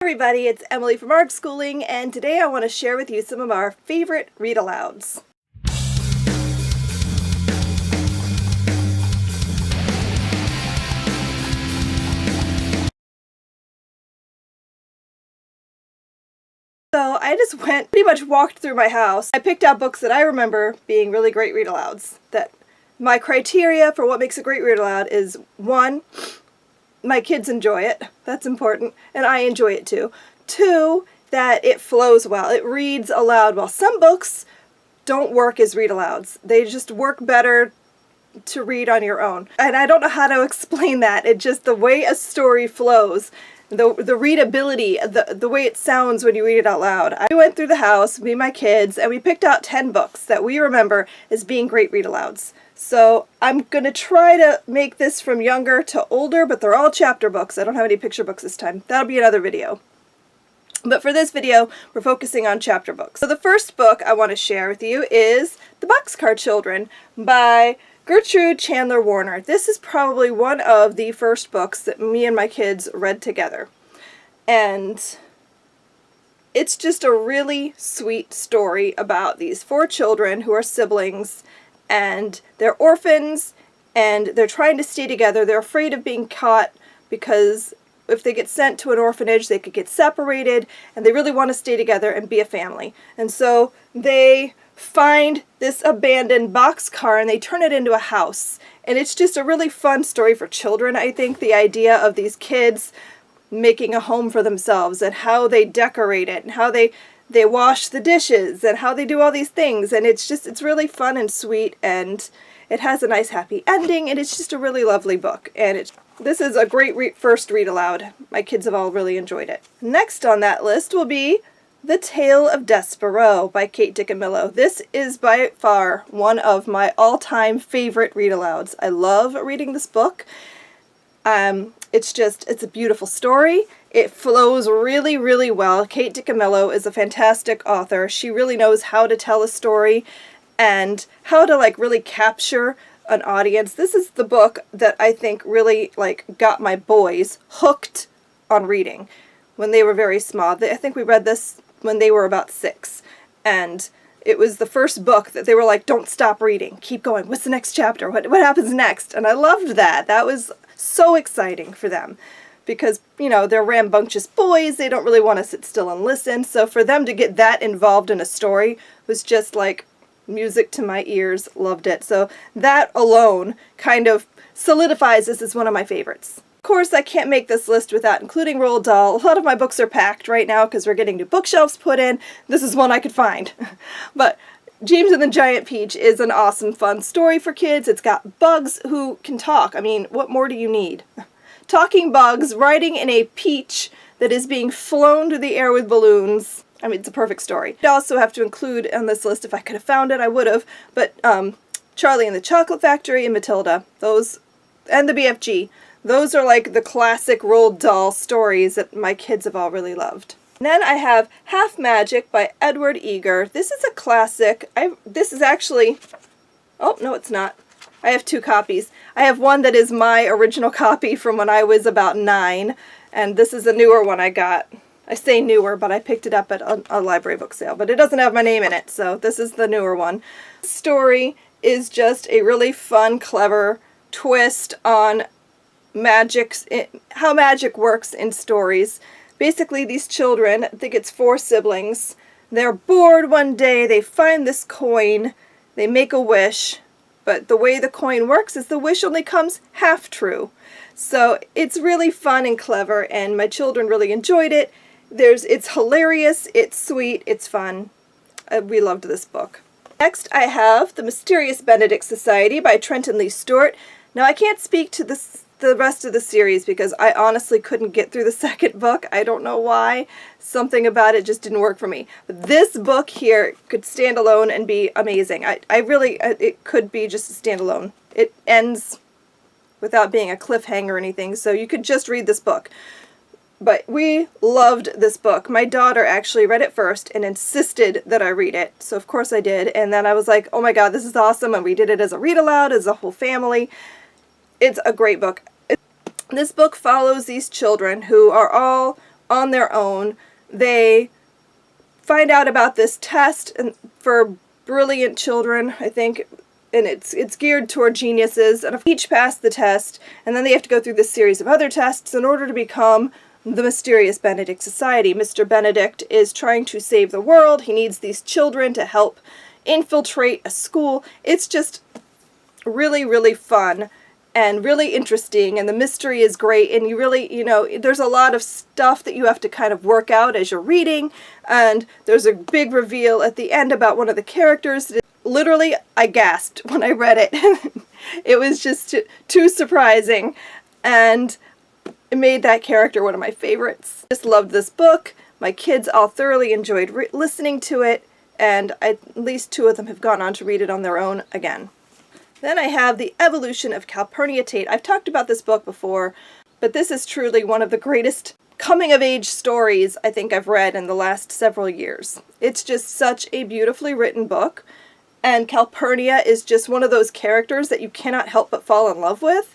everybody, it's Emily from Art Schooling, and today I want to share with you some of our favorite read-alouds. So I just pretty much walked through my house. I picked out books that I remember being really great read-alouds. That my criteria for what makes a great read-aloud is 1, my kids enjoy it. That's important. And I enjoy it too. 2, that it flows well. It reads aloud well. Some books don't work as read-alouds. They just work better to read on your own. And I don't know how to explain that. It just, the way a story flows, the readability, the way it sounds when you read it out loud. I went through the house, me and my kids, and we picked out 10 books that we remember as being great read-alouds. So I'm going to try to make this from younger to older, but they're all chapter books. I don't have any picture books this time. That'll be another video. But for this video, we're focusing on chapter books. So the first book I want to share with you is The Boxcar Children by Gertrude Chandler Warner. This is probably one of the first books that me and my kids read together. And it's just a really sweet story about these 4 children who are siblings, and they're orphans, and they're trying to stay together. They're afraid of being caught because if they get sent to an orphanage, they could get separated, and they really want to stay together and be a family. And so they find this abandoned boxcar and they turn it into a house. And it's just a really fun story for children, I think, the idea of these kids making a home for themselves and how they decorate it and how they wash the dishes and how they do all these things. And it's really fun and sweet, and it has a nice happy ending, and it's just a really lovely book. And this is a great first read aloud. My kids have all really enjoyed it. Next on that list will be The Tale of Despereaux by Tate DiCamillo. This is by far one of my all-time favorite read-alouds. I love reading this book. It's a beautiful story. It flows really, really well. Tate DiCamillo is a fantastic author. She really knows how to tell a story and how to really capture an audience. This is the book that I think really got my boys hooked on reading when they were very small. I think we read this when they were about 6, and it was the first book that they were like, don't stop reading, keep going, what's the next chapter, what happens next? And I loved that. That was so exciting for them because, they're rambunctious boys, they don't really want to sit still and listen, so for them to get that involved in a story was just like music to my ears. Loved it. So that alone kind of solidifies this as one of my favorites. Of course, I can't make this list without including Roald Dahl. A lot of my books are packed right now because we're getting new bookshelves put in. This is one I could find. But James and the Giant Peach is an awesome, fun story for kids. It's got bugs who can talk. I mean, what more do you need? Talking bugs riding in a peach that is being flown through the air with balloons. I mean, it's a perfect story. I'd also have to include on this list, if I could have found it, I would have, but Charlie and the Chocolate Factory and Matilda, those, and the BFG. Those are the classic Roald Dahl stories that my kids have all really loved. And then I have Half Magic by Edward Eager. This is a classic. This is actually, oh, no it's not. I have 2 copies. I have one that is my original copy from when I was about 9, and this is a newer one I got. I say newer, but I picked it up at a library book sale, but it doesn't have my name in it, so this is the newer one. The story is just a really fun, clever twist on how magic works in stories. Basically, these children, I think it's 4 siblings, they're bored one day, they find this coin, they make a wish, but the way the coin works is the wish only comes half true. So it's really fun and clever, and my children really enjoyed it. It's hilarious, it's sweet, it's fun. We loved this book. Next I have The Mysterious Benedict Society by Trenton Lee Stewart. Now I can't speak to the rest of the series because I honestly couldn't get through the second book. I don't know why. Something about it just didn't work for me. But this book here could stand alone and be amazing. It could be just a standalone. It ends without being a cliffhanger or anything, so you could just read this book. But we loved this book. My daughter actually read it first and insisted that I read it. So of course I did. And then I was like, oh my god, this is awesome. And we did it as a read aloud, as a whole family. It's a great book. This book follows these children who are all on their own. They find out about this test for brilliant children, I think, and it's geared toward geniuses, and if each pass the test, and then they have to go through this series of other tests in order to become the mysterious Benedict Society. Mr. Benedict is trying to save the world. He needs these children to help infiltrate a school. It's just really, really fun and really interesting, and the mystery is great, and you really, there's a lot of stuff that you have to kind of work out as you're reading, and there's a big reveal at the end about one of the characters. Literally, I gasped when I read it. It was just too surprising, and it made that character one of my favorites. Just loved this book. My kids all thoroughly enjoyed listening to it, and at least 2 of them have gone on to read it on their own again. Then I have The Evolution of Calpurnia Tate. I've talked about this book before, but this is truly one of the greatest coming-of-age stories I think I've read in the last several years. It's just such a beautifully written book, and Calpurnia is just one of those characters that you cannot help but fall in love with.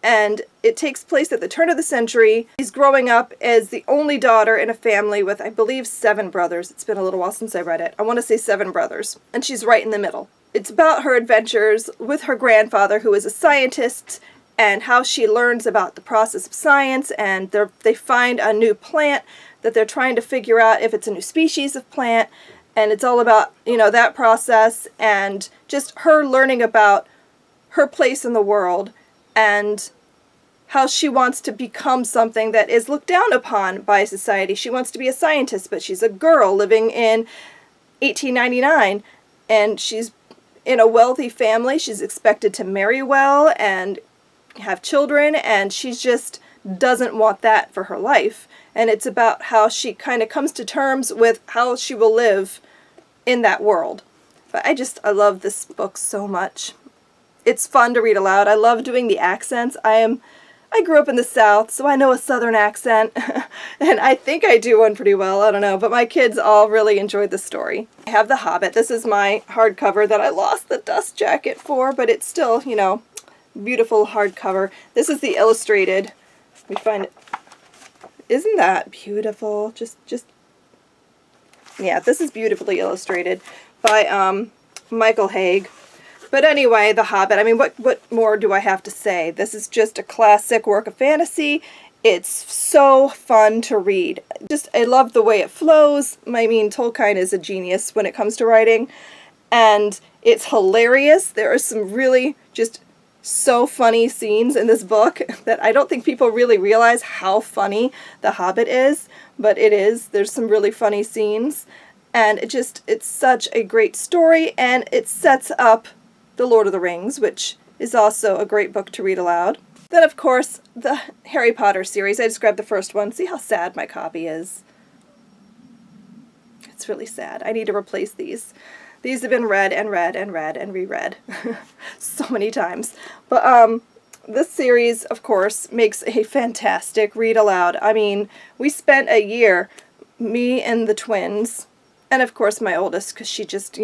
And it takes place at the turn of the century. She's growing up as the only daughter in a family with, I believe, 7 brothers. It's been a little while since I read it. I want to say 7 brothers. And she's right in the middle. It's about her adventures with her grandfather, who is a scientist, and how she learns about the process of science, and they find a new plant that they're trying to figure out if it's a new species of plant, and it's all about, that process, and just her learning about her place in the world, and how she wants to become something that is looked down upon by society. She wants to be a scientist, but she's a girl living in 1899, and she's in a wealthy family. She's expected to marry well and have children, and she just doesn't want that for her life. And it's about how she kind of comes to terms with how she will live in that world. But I love this book so much. It's fun to read aloud. I love doing the accents. I grew up in the South, so I know a Southern accent, and I think I do one pretty well, I don't know, but my kids all really enjoyed the story. I have The Hobbit. This is my hardcover that I lost the dust jacket for, but it's still, beautiful hardcover. This is the illustrated. We find it. Isn't that beautiful? Yeah, this is beautifully illustrated by Michael Haig. But anyway, The Hobbit, what more do I have to say? This is just a classic work of fantasy. It's so fun to read. I love the way it flows. Tolkien is a genius when it comes to writing. And it's hilarious. There are some really just so funny scenes in this book that I don't think people really realize how funny The Hobbit is. But it is. There's some really funny scenes. And it's such a great story, and it sets up The Lord of the Rings, which is also a great book to read aloud. Then, of course, the Harry Potter series. I just grabbed the first one. See how sad my copy is? It's really sad. I need to replace these. These have been read and read and read and reread so many times. But this series, of course, makes a fantastic read aloud. We spent a year, me and the twins, and of course my oldest, because she just,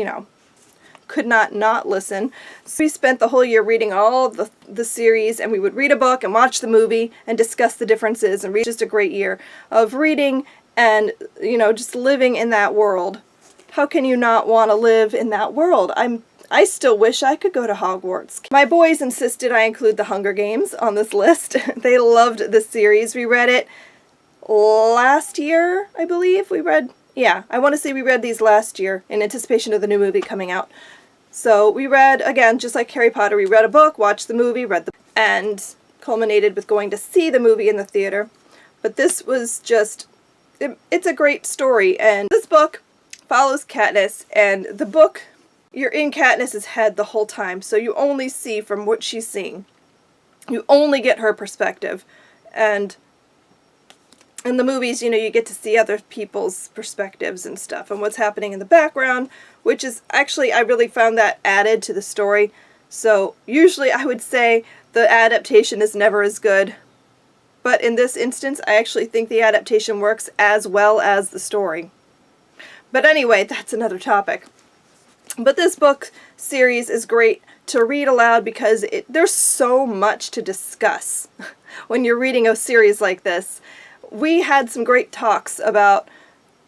could not listen. So we spent the whole year reading all the series, and we would read a book and watch the movie and discuss the differences, and read. Just a great year of reading and, just living in that world. How can you not want to live in that world? I still wish I could go to Hogwarts. My boys insisted I include The Hunger Games on this list. They loved this series. We read it last year, I believe. I want to say we read these last year in anticipation of the new movie coming out. So we read, again, just like Harry Potter, we read a book, watched the movie, and culminated with going to see the movie in the theater. But this was just, it's a great story, and this book follows Katniss, and the book, you're in Katniss's head the whole time, so you only see from what she's seeing. You only get her perspective, and in the movies, you get to see other people's perspectives and stuff, and what's happening in the background, which is actually, I really found that added to the story. So usually I would say the adaptation is never as good, but in this instance, I actually think the adaptation works as well as the story. But anyway, that's another topic. But this book series is great to read aloud because there's so much to discuss when you're reading a series like this. we had some great talks about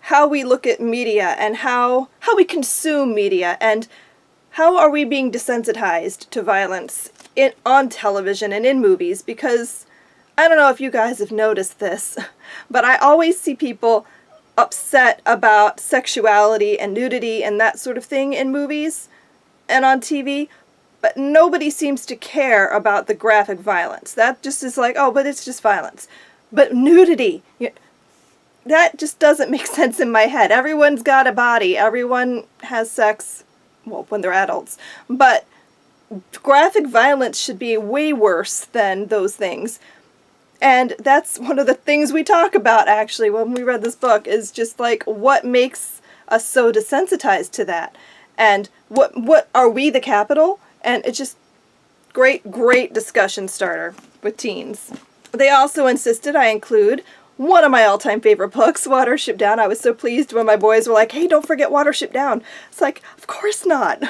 how we look at media and how we consume media and how are we being desensitized to violence on television and in movies, because I don't know if you guys have noticed this, but I always see people upset about sexuality and nudity and that sort of thing in movies and on TV, but nobody seems to care about the graphic violence. That just is like, oh, but it's just violence. But nudity, that just doesn't make sense in my head. Everyone's got a body. Everyone has sex, well, when they're adults. But graphic violence should be way worse than those things. And that's one of the things we talk about, actually, when we read this book, is just like, what makes us so desensitized to that? And what are we the capital? And it's just great discussion starter with teens. They also insisted I include one of my all-time favorite books, Watership Down. I was so pleased when my boys were like, hey, don't forget Watership Down. It's like, of course not.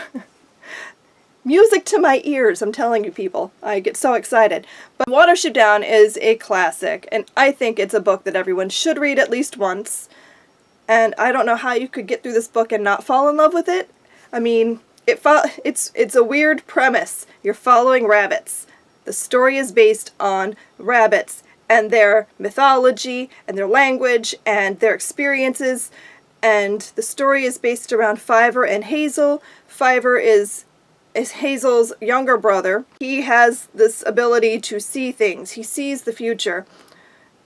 Music to my ears, I'm telling you people. I get so excited. But Watership Down is a classic, and I think it's a book that everyone should read at least once. And I don't know how you could get through this book and not fall in love with it. I mean, it's a weird premise. You're following rabbits. The story is based on rabbits and their mythology and their language and their experiences. And the story is based around Fiver and Hazel. Fiver is Hazel's younger brother. He has this ability to see things. He sees the future.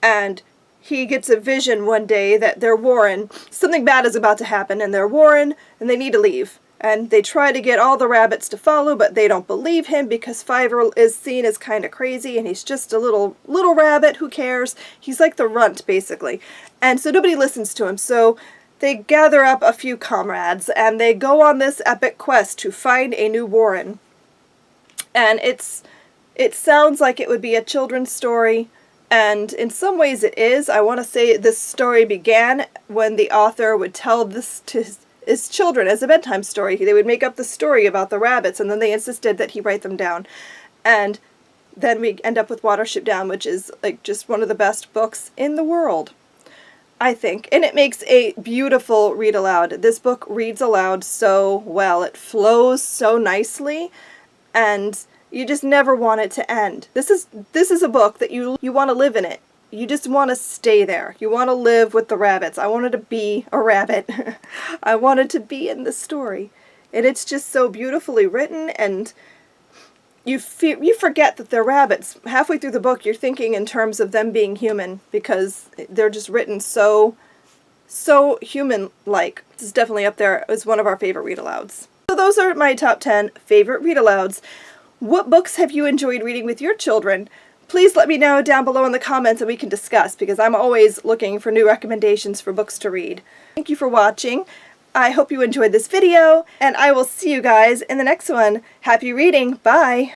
And he gets a vision one day that they're warren. Something bad is about to happen, and they're warren, and they need to leave. And they try to get all the rabbits to follow, but they don't believe him because Fiver is seen as kind of crazy, and he's just a little rabbit. Who cares? He's like the runt, basically. And so nobody listens to him. So they gather up a few comrades, and they go on this epic quest to find a new warren. And it sounds like it would be a children's story, and in some ways it is. I want to say this story began when the author would tell this to his children as a bedtime story. They would make up the story about the rabbits, and then they insisted that he write them down. And then we end up with Watership Down, which is like just one of the best books in the world, I think. And it makes a beautiful read aloud. This book reads aloud so well. It flows so nicely, and you just never want it to end. This is a book that you want to live in it. You just want to stay there. You want to live with the rabbits. I wanted to be a rabbit. I wanted to be in the story. And it's just so beautifully written, and you forget that they're rabbits. Halfway through the book, you're thinking in terms of them being human, because they're just written so human-like. This is definitely up there as one of our favorite read-alouds. So those are my top 10 favorite read-alouds. What books have you enjoyed reading with your children? Please let me know down below in the comments and we can discuss, because I'm always looking for new recommendations for books to read. Thank you for watching. I hope you enjoyed this video, and I will see you guys in the next one. Happy reading. Bye!